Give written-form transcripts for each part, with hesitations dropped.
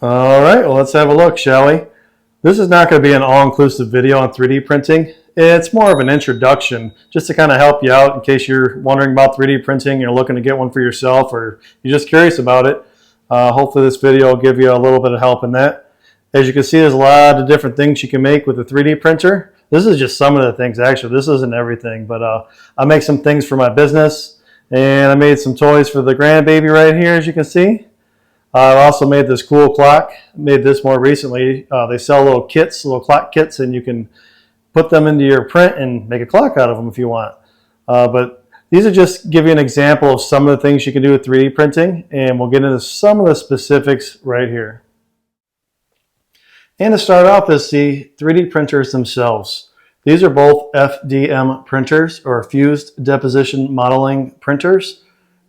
All right, well, let's have a look, shall we? This is not going to be an all-inclusive video on 3D printing. It's more of an introduction just to kind of help you out in case you're wondering about 3D printing, you're looking to get one for yourself, or you're just curious about it. Hopefully this video will give you a little bit of help in that. As you can see, there's a lot of different things you can make with a 3D printer. This is just some of the things, actually. This isn't everything, but I make some things for my business, and I made some toys for the grandbaby right here, as you can see. I also made this cool clock. I made this more recently. They sell little kits, little clock kits, and you can put them into your print and make a clock out of them if you want. But these are just give you an example of some of the things you can do with 3D printing, and we'll get into some of the specifics right here. And to start off is the 3D printers themselves. These are both FDM printers, or fused deposition modeling printers.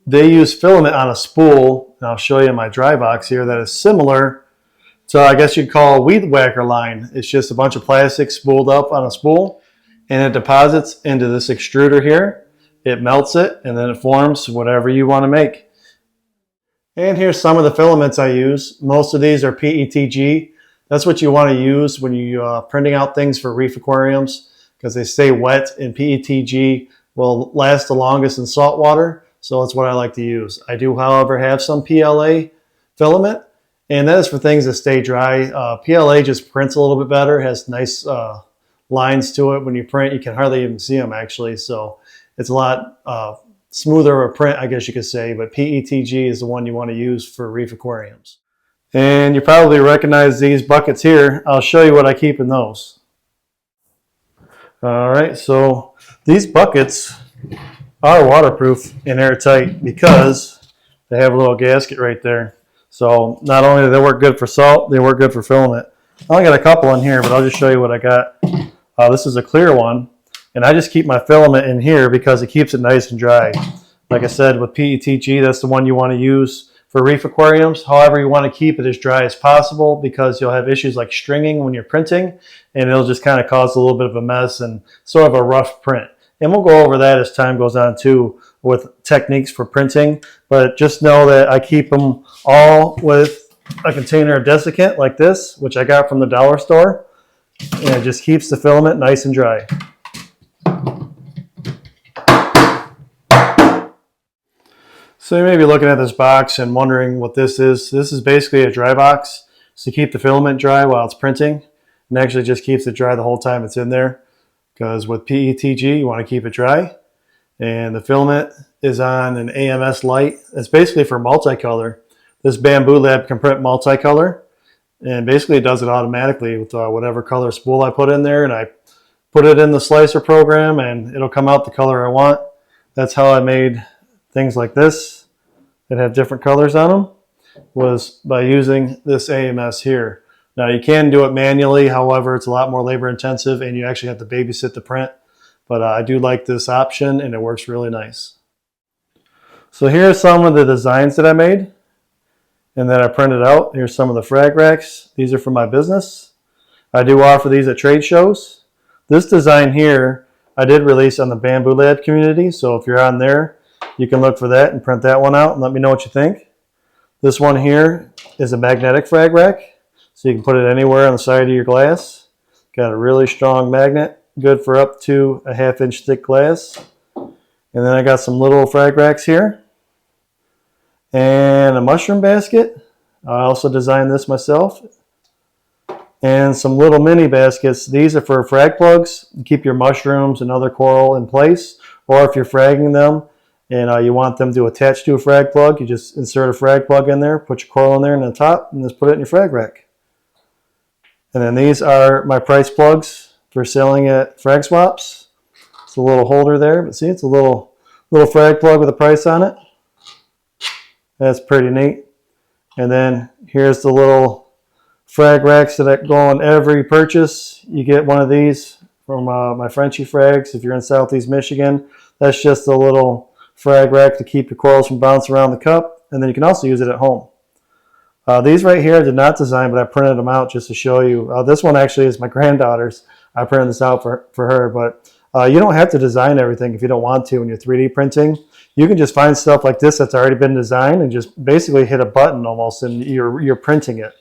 They use filament on a spool, and I'll show you my dry box here, that is similar to, I guess you'd call a weed whacker line. It's just a bunch of plastic spooled up on a spool, and it deposits into this extruder here. It melts it, and then it forms whatever you want to make. And here's some of the filaments I use. Most of these are PETG. That's what you want to use when you're printing out things for reef aquariums, because they stay wet, and PETG will last the longest in salt water. So that's what I like to use. I do, however, have some PLA filament, and that is for things that stay dry. PLA just prints a little bit better, has nice lines to it. When you print, you can hardly even see them, actually. So it's a lot smoother of a print, I guess you could say, but PETG is the one you want to use for reef aquariums. And you probably recognize these buckets here. I'll show you what I keep in those. All right, so these buckets are waterproof and airtight because they have a little gasket right there. So not only do they work good for salt, they work good for filament. I only got a couple in here, but I'll just show you what I got. This is a clear one, and I just keep my filament in here because it keeps it nice and dry. Like I said, with PETG, that's the one you want to use for reef aquariums. However, you want to keep it as dry as possible because you'll have issues like stringing when you're printing, and it'll just kind of cause a little bit of a mess and sort of a rough print. And we'll go over that as time goes on too with techniques for printing. But just know that I keep them all with a container of desiccant like this, which I got from the dollar store. And it just keeps the filament nice and dry. So you may be looking at this box and wondering what this is. This is basically a dry box to keep the filament dry while it's printing. And actually just keeps it dry the whole time it's in there. Because with PETG, you want to keep it dry. And the filament is on an AMS light. It's basically for multicolor. This Bambu Lab can print multicolor. And basically it does it automatically with whatever color spool I put in there. And I put it in the slicer program and it'll come out the color I want. That's how I made things like this that have different colors on them, was by using this AMS here. Now you can do it manually, however, it's a lot more labor intensive and you actually have to babysit the print. But I do like this option and it works really nice. So here are some of the designs that I made and that I printed out. Here's some of the frag racks. These are for my business. I do offer these at trade shows. This design here, I did release on the Bambu Lab community. So if you're on there, you can look for that and print that one out and let me know what you think. This one here is a magnetic frag rack. So you can put it anywhere on the side of your glass. Got a really strong magnet, good for up to a 1/2 inch thick glass. And then I got some little frag racks here. And a mushroom basket. I also designed this myself. And some little mini baskets. These are for frag plugs. Keep your mushrooms and other coral in place. Or if you're fragging them and you want them to attach to a frag plug, you just insert a frag plug in there, put your coral in there in the top, and just put it in your frag rack. And then these are my price plugs for selling at frag swaps. It's a little holder there, but see, it's a little frag plug with a price on it. That's pretty neat. And then here's the little frag racks that go on every purchase. You get one of these from my Frenchie Frags if you're in Southeast Michigan. That's just a little frag rack to keep your corals from bouncing around the cup. And then you can also use it at home. These right here I did not design, but I printed them out just to show you. This one actually is my granddaughter's. I printed this out for her, but you don't have to design everything if you don't want to when you're 3D printing. You can just find stuff like this that's already been designed and just basically hit a button almost and you're printing it.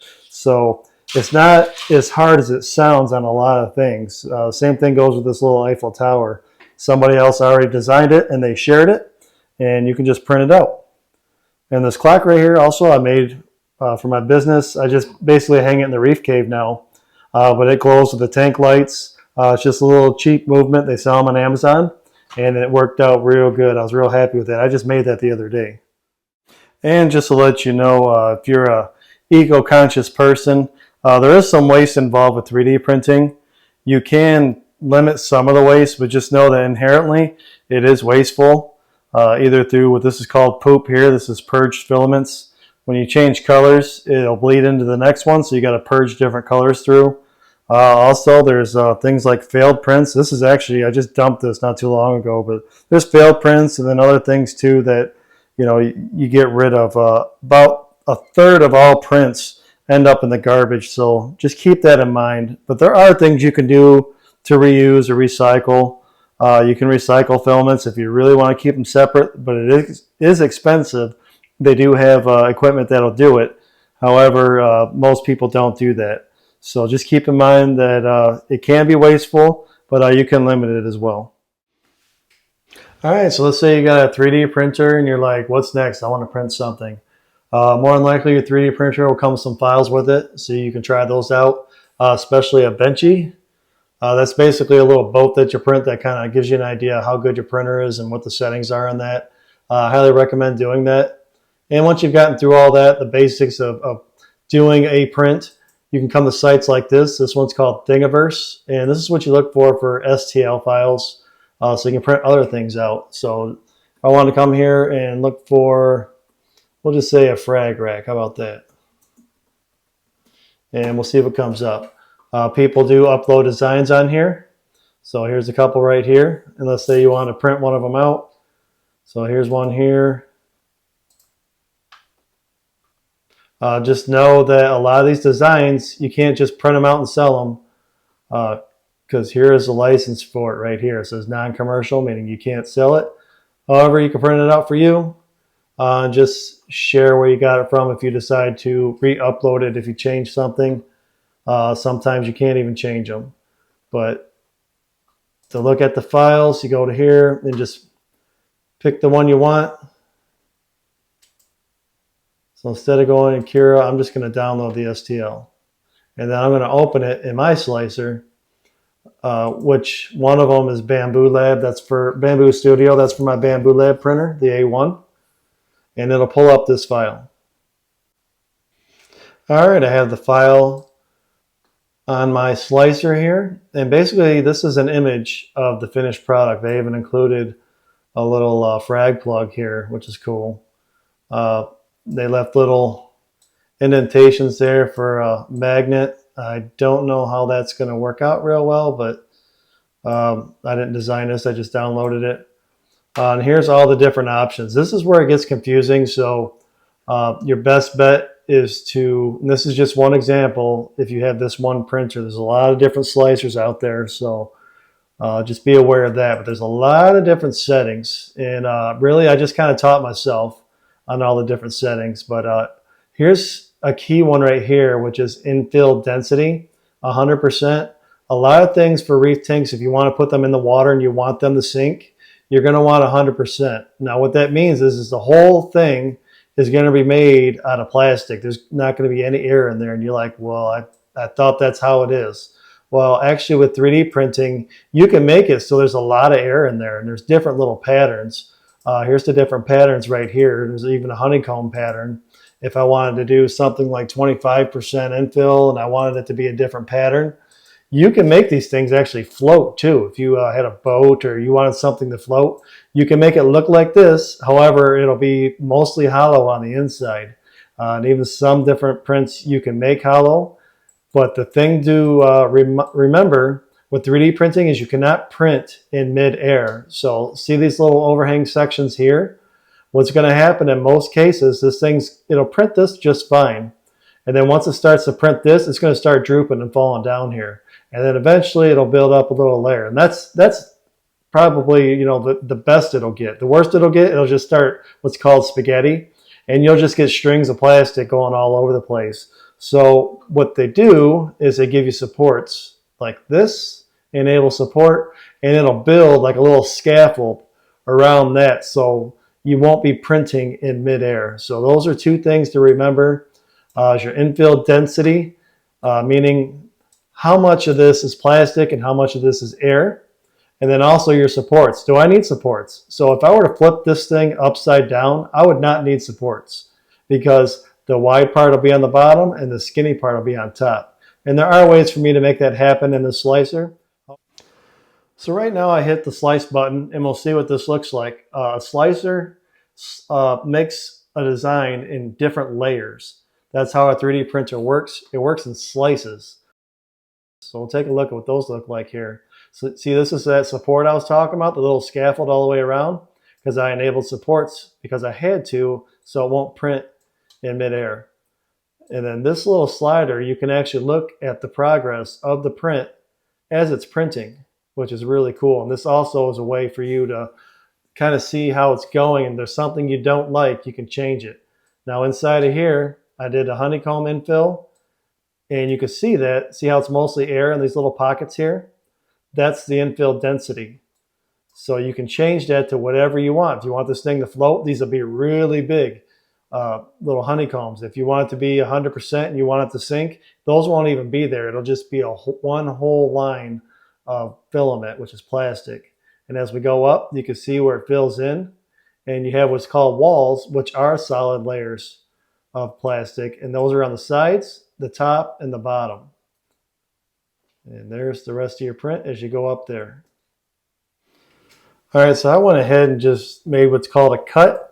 So it's not as hard as it sounds on a lot of things. Same thing goes with this little Eiffel Tower. Somebody else already designed it and they shared it, and you can just print it out. And this clock right here also I made for my business. I just basically hang it in the reef cave now, but it glows with the tank lights. It's just a little cheap movement. They sell them on Amazon, and it worked out real good. I was real happy with that. I just made that the other day. And just to let you know, if you're a eco-conscious person, there is some waste involved with 3D printing. You can limit some of the waste, but just know that inherently it is wasteful, either through what this is called poop here. This is purged filaments. When you change colors, it'll bleed into the next one, so you got to purge different colors through. Also, there's things like failed prints. This is actually, I just dumped this not too long ago, but there's failed prints and then other things too that, you know, you get rid of. About a third of all prints end up in the garbage, so just keep that in mind. But there are things you can do to reuse or recycle. You can recycle filaments if you really want to keep them separate, but it is expensive. They do have equipment that'll do it. However, most people don't do that. So just keep in mind that it can be wasteful, but you can limit it as well. All right, so let's say you got a 3D printer and you're like, what's next? I want to print something. More than likely your 3D printer will come with some files with it, so you can try those out, especially a Benchy. That's basically a little boat that you print that kind of gives you an idea of how good your printer is and what the settings are on that. I highly recommend doing that. And once you've gotten through all that, the basics of doing a print, you can come to sites like this. This one's called Thingiverse, and this is what you look for STL files, so you can print other things out. So if I want to come here and look for, we'll just say a frag rack. How about that? And we'll see if it comes up. People do upload designs on here. So here's a couple right here. And let's say you want to print one of them out. So here's one here. Just know that a lot of these designs, you can't just print them out and sell them, because here is a license for it right here. It says non-commercial, meaning you can't sell it. However, you can print it out for you. Just share where you got it from if you decide to re-upload it if you change something. Sometimes you can't even change them. But to look at the files, you go to here and just pick the one you want. So instead of going in Cura, I'm just going to download the STL. And then I'm going to open it in my slicer, which one of them is Bambu Lab. That's for Bambu Studio. That's for my Bambu Lab printer, the A1. And it'll pull up this file. All right, I have the file on my slicer here. And basically, this is an image of the finished product. They even included a little frag plug here, which is cool. They left little indentations there for a magnet. I don't know how that's going to work out real well, but I didn't design this. I just downloaded it. And here's all the different options. This is where it gets confusing. So your best bet is to, and this is just one example, if you have this one printer, there's a lot of different slicers out there. So just be aware of that. But there's a lot of different settings. And really, I just kind of taught myself on all the different settings. But here's a key one right here, which is infill density, 100%. A lot of things for reef tanks, if you want to put them in the water and you want them to sink, you're going to want 100%. Now what that means is the whole thing is going to be made out of plastic. There's not going to be any air in there. And you're like, well, I thought that's how it is. Well, actually with 3D printing, you can make it so there's a lot of air in there, and there's different little patterns. Here's the different patterns right here. There's even a honeycomb pattern. If I wanted to do something like 25% infill and I wanted it to be a different pattern, you can make these things actually float too. If you had a boat or you wanted something to float, you can make it look like this. However, it'll be mostly hollow on the inside. And even some different prints you can make hollow. But the thing to remember with 3D printing is you cannot print in mid-air. So see these little overhang sections here? What's going to happen in most cases, it'll print this just fine. And then once it starts to print this, it's going to start drooping and falling down here. And then eventually it'll build up a little layer. And that's probably, you know, the best it'll get. The worst it'll get, it'll just start what's called spaghetti. And you'll just get strings of plastic going all over the place. So what they do is they give you supports like this, enable support, and it'll build like a little scaffold around that so you won't be printing in midair. So those are two things to remember. Is your infill density, meaning how much of this is plastic and how much of this is air. And then also your supports. Do I need supports? So if I were to flip this thing upside down, I would not need supports because the wide part will be on the bottom and the skinny part will be on top. And there are ways for me to make that happen in the slicer. So right now I hit the slice button and we'll see what this looks like. A slicer makes a design in different layers. That's how a 3D printer works. It works in slices. So we'll take a look at what those look like here. So see, this is that support I was talking about, the little scaffold all the way around, because I enabled supports because I had to, so it won't print in midair. And then this little slider, you can actually look at the progress of the print as it's printing, which is really cool. And this also is a way for you to kind of see how it's going. And there's something you don't like, you can change it. Now inside of here, I did a honeycomb infill, and you can see that. See how it's mostly air in these little pockets here? That's the infill density. So you can change that to whatever you want. If you want this thing to float, these will be really big little honeycombs. If you want it to be 100% and you want it to sink, those won't even be there. It'll just be one whole line of filament, which is plastic. And as we go up, you can see where it fills in. And you have what's called walls, which are solid layers of plastic. And those are on the sides, the top, and the bottom. And there's the rest of your print as you go up there. All right, so I went ahead and just made what's called a cut.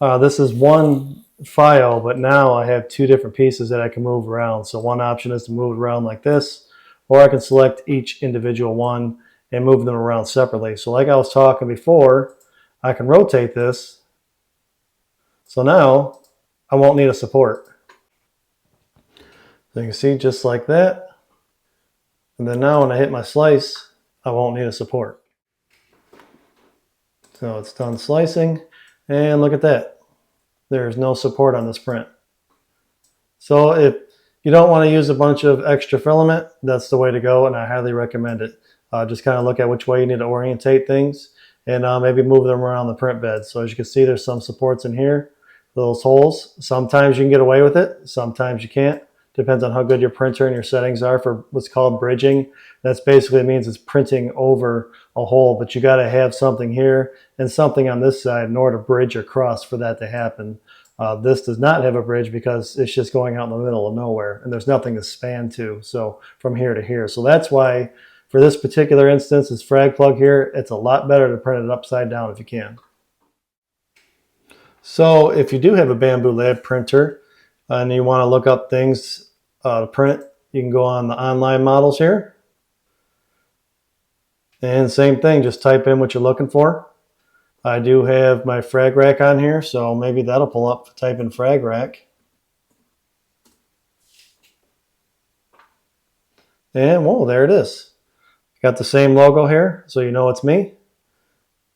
This is one file, but now I have two different pieces that I can move around. So one option is to move it around like this, or I can select each individual one and move them around separately. So like I was talking before, I can rotate this. So now I won't need a support. So you can see just like that. And then now when I hit my slice, I won't need a support. So it's done slicing, and look at that. There's no support on this print. So if you don't want to use a bunch of extra filament, that's the way to go, and I highly recommend it. Just kind of look at which way you need to orientate things, and maybe move them around the print bed. So as you can see, there's some supports in here, those holes. Sometimes you can get away with it, sometimes you can't. Depends on how good your printer and your settings are for what's called bridging. That's basically means it's printing over a hole, but you got to have something here and something on this side in order to bridge across for that to happen. This does not have a bridge because it's just going out in the middle of nowhere and there's nothing to span to, so from here to here. So that's why for this particular instance, this frag plug here, it's a lot better to print it upside down if you can. So if you do have a Bambu Lab printer and you want to look up things to print, you can go on the online models here. And same thing, just type in what you're looking for. I do have my frag rack on here, so maybe that'll pull up, type in frag rack. And whoa, there it is. Got the same logo here, so you know it's me.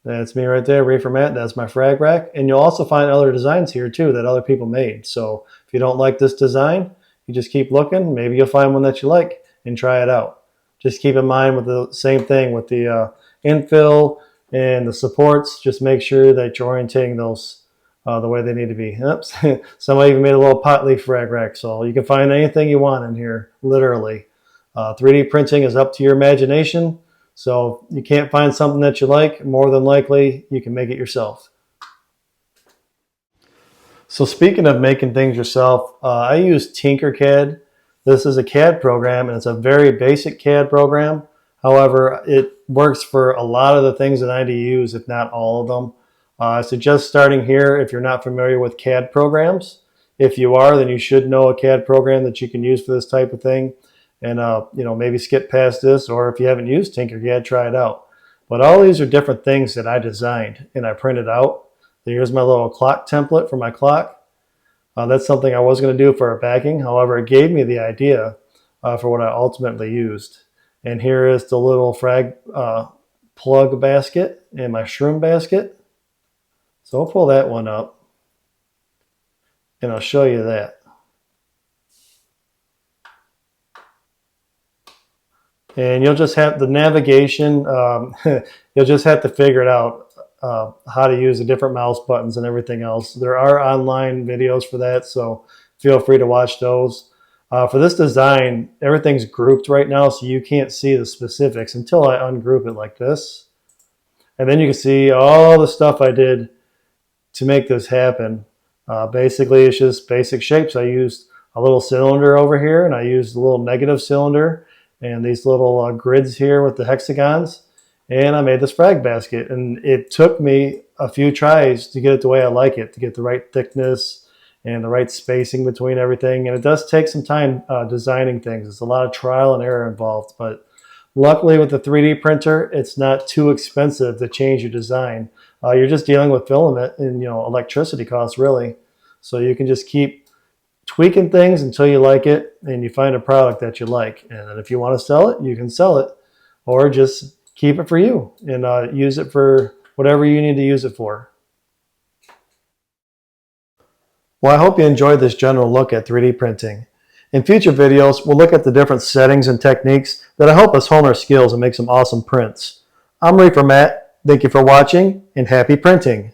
That's me right there, Reefer Matt. That's my frag rack. And you'll also find other designs here too that other people made. So if you don't like this design, you just keep looking. Maybe you'll find one that you like and try it out. Just keep in mind with the same thing with the infill and the supports. Just make sure that you're orientating those the way they need to be. Oops. Somebody even made a little pot leaf frag rack. So you can find anything you want in here, literally. 3D printing is up to your imagination. So if you can't find something that you like, more than likely you can make it yourself. So speaking of making things yourself, I use Tinkercad. This is a CAD program, and it's a very basic CAD program. However, it works for a lot of the things that I need to use, if not all of them. I suggest starting here if you're not familiar with CAD programs. If you are, then you should know a CAD program that you can use for this type of thing. And maybe skip past this, or if you haven't used Tinkercad, try it out. But all these are different things that I designed and I printed out. So here's my little clock template for my clock. That's something I was going to do for a backing. However, it gave me the idea for what I ultimately used. And here is the little frag plug basket and my shroom basket. So I'll pull that one up and I'll show you that. And you'll just have the navigation, you'll just have to figure it out, how to use the different mouse buttons and everything else. There are online videos for that, so feel free to watch those. For this design, everything's grouped right now, so you can't see the specifics until I ungroup it like this. And then you can see all the stuff I did to make this happen. Basically, it's just basic shapes. I used a little cylinder over here, and I used a little negative cylinder, and these little grids here with the hexagons. And I made this frag basket. And it took me a few tries to get it the way I like it, to get the right thickness and the right spacing between everything. And it does take some time designing things. There's a lot of trial and error involved. But luckily with the 3D printer, it's not too expensive to change your design. You're just dealing with filament and electricity costs really. So you can just keep tweaking things until you like it and you find a product that you like. And then if you want to sell it, you can sell it, or just keep it for you and use it for whatever you need to use it for. Well, I hope you enjoyed this general look at 3D printing. In future videos, we'll look at the different settings and techniques that'll help us hone our skills and make some awesome prints. I'm Reefer Matt. Thank you for watching and happy printing.